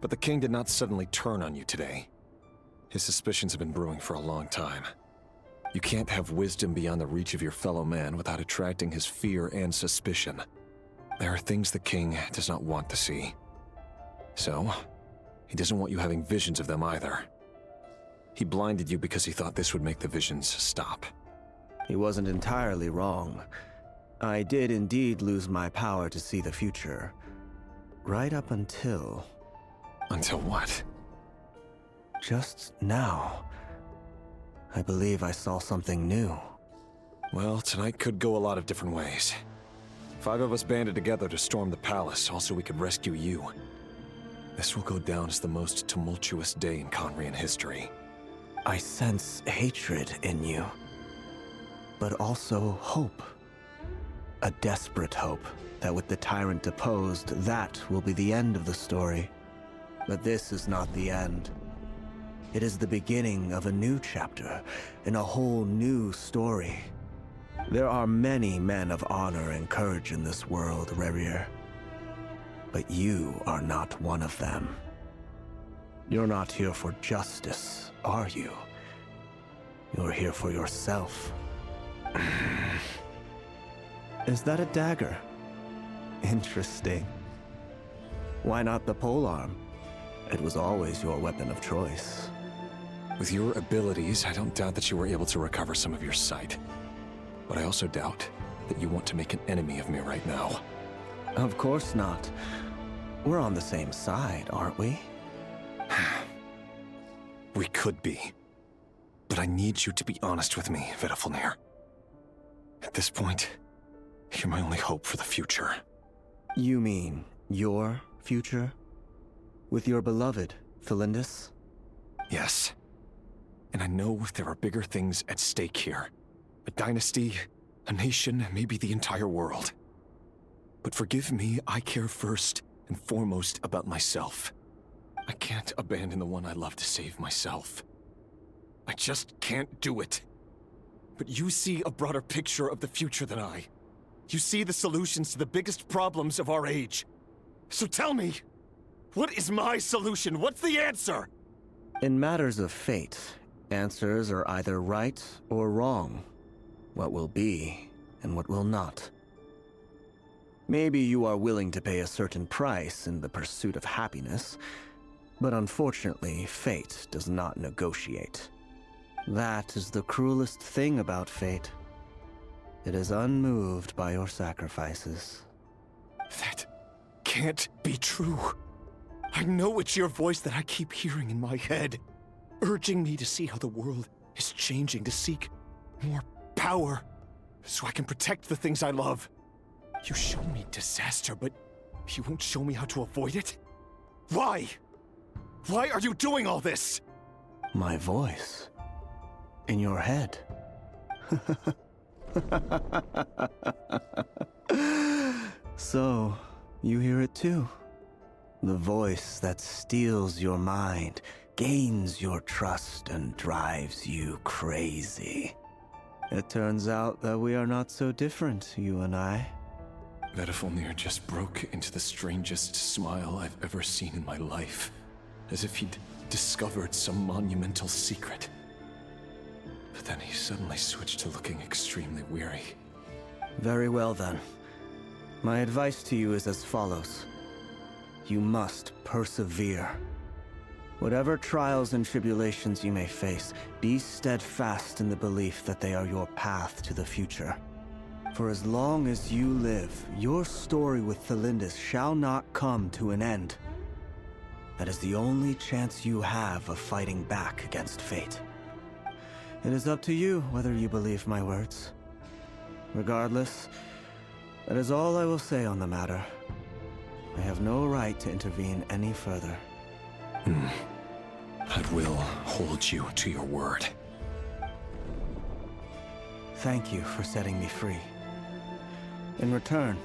But the king did not suddenly turn on you today. His suspicions have been brewing for a long time. You can't have wisdom beyond the reach of your fellow man without attracting his fear and suspicion. There are things the king does not want to see. So, he doesn't want you having visions of them either. He blinded you because he thought this would make the visions stop. He wasn't entirely wrong. I did indeed lose my power to see the future. Right up until... Until what? Just now. I believe I saw something new. Well, tonight could go a lot of different ways. 5 of us banded together to storm the palace, also we could rescue you. This will go down as the most tumultuous day in Conrian history. I sense hatred in you, but also hope. A desperate hope that with the tyrant deposed, that will be the end of the story. But this is not the end. It is the beginning of a new chapter, in a whole new story. There are many men of honor and courage in this world, Rerir. But you are not one of them. You're not here for justice, are you? You're here for yourself. Is that a dagger? Interesting. Why not the polearm? It was always your weapon of choice. With your abilities, I don't doubt that you were able to recover some of your sight. But I also doubt that you want to make an enemy of me right now. Of course not. We're on the same side, aren't we? We could be. But I need you to be honest with me, Vedafalnir. At this point, you're my only hope for the future. You mean your future? With your beloved, Felindis? Yes. And I know there are bigger things at stake here. A dynasty, a nation, maybe the entire world. But forgive me, I care first and foremost about myself. I can't abandon the one I love to save myself. I just can't do it. But you see a broader picture of the future than I. You see the solutions to the biggest problems of our age. So tell me, what is my solution? What's the answer? In matters of fate, answers are either right or wrong. What will be, and what will not. Maybe you are willing to pay a certain price in the pursuit of happiness, but unfortunately, fate does not negotiate. That is the cruelest thing about fate. It is unmoved by your sacrifices. That can't be true. I know it's your voice that I keep hearing in my head, urging me to see how the world is changing, to seek more power, so I can protect the things I love. You show me disaster, but you won't show me how to avoid it? Why? Why are you doing all this? My voice. In your head. So, you hear it too? The voice that steals your mind, gains your trust, and drives you crazy. It turns out that we are not so different, you and I. Vedafalnir just broke into the strangest smile I've ever seen in my life, as if he'd discovered some monumental secret. But then he suddenly switched to looking extremely weary. Very well then. My advice to you is as follows. You must persevere. Whatever trials and tribulations you may face, be steadfast in the belief that they are your path to the future. For as long as you live, your story with Felindis shall not come to an end. That is the only chance you have of fighting back against fate. It is up to you whether you believe my words. Regardless, that is all I will say on the matter. I have no right to intervene any further. I will hold you to your word. Thank you for setting me free. In return,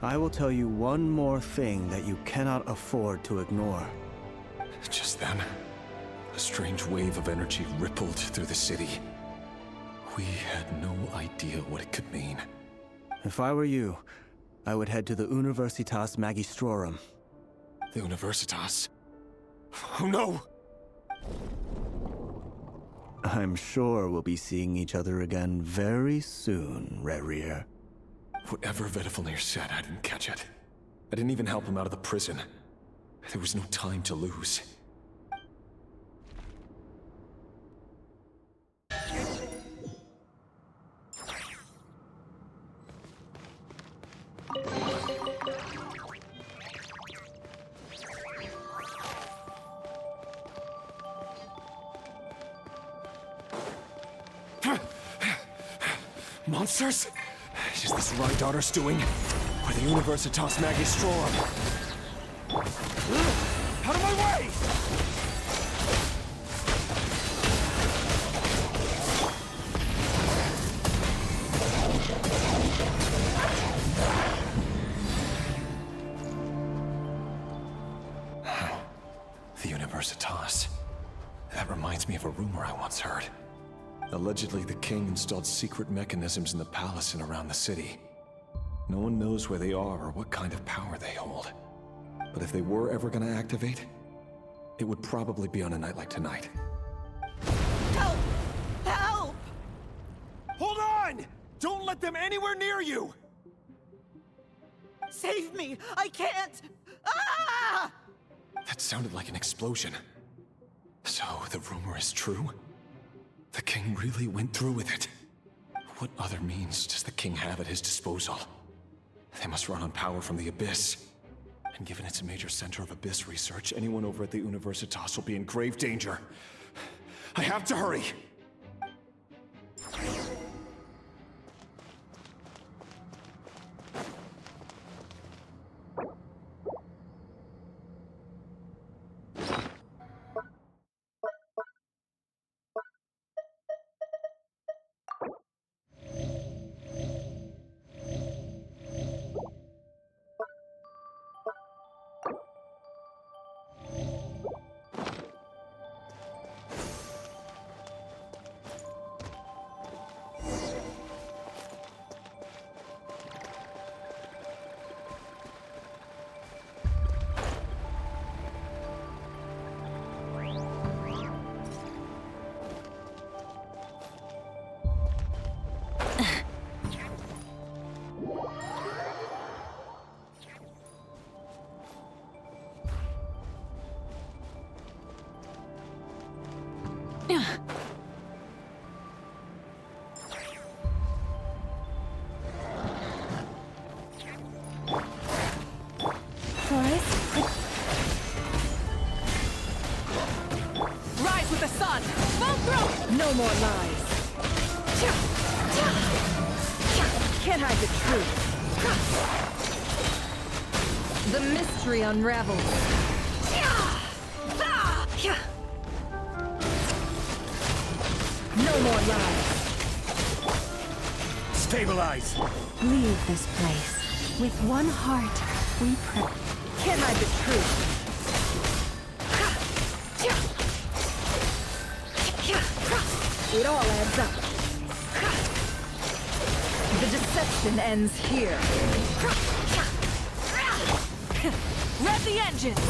I will tell you one more thing that you cannot afford to ignore. Just then, a strange wave of energy rippled through the city. We had no idea what it could mean. If I were you, I would head to the Universitas Magistrorum. The Universitas? Oh no! I'm sure we'll be seeing each other again very soon, Rerir. Whatever Vedifalnir said, I didn't catch it. I didn't even help him out of the prison. There was no time to lose. Monsters? Is this Rhydotter's doing? Or the Universitas Magistrorum? Out of my way! The Universitas. That reminds me of a rumor I once heard. Allegedly, the king installed secret mechanisms in the palace and around the city. No one knows where they are or what kind of power they hold. But if they were ever gonna activate, it would probably be on a night like tonight. Help! Help! Hold on! Don't let them anywhere near you! Save me! I can't! Ah! That sounded like an explosion. So, the rumor is true? The king really went through with it. What other means does the king have at his disposal? They must run on power from the Abyss. And given it's a major center of Abyss research, anyone over at the Universitas will be in grave danger. I have to hurry! Rise with the sun! Fall through! No more lies! Can't hide the truth! The mystery unravels. No more lies! Stabilize! Leave this place. With one heart, we pray. Can't hide the truth! It all adds up. The deception ends here. Rev the engines!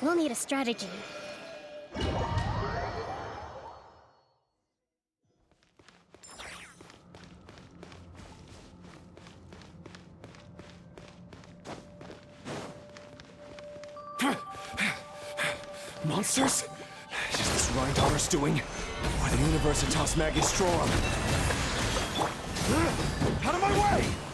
We'll need a strategy. Monsters? Is this Rhydotter's doing? Or the Universitas Magistrorum? Out of my way!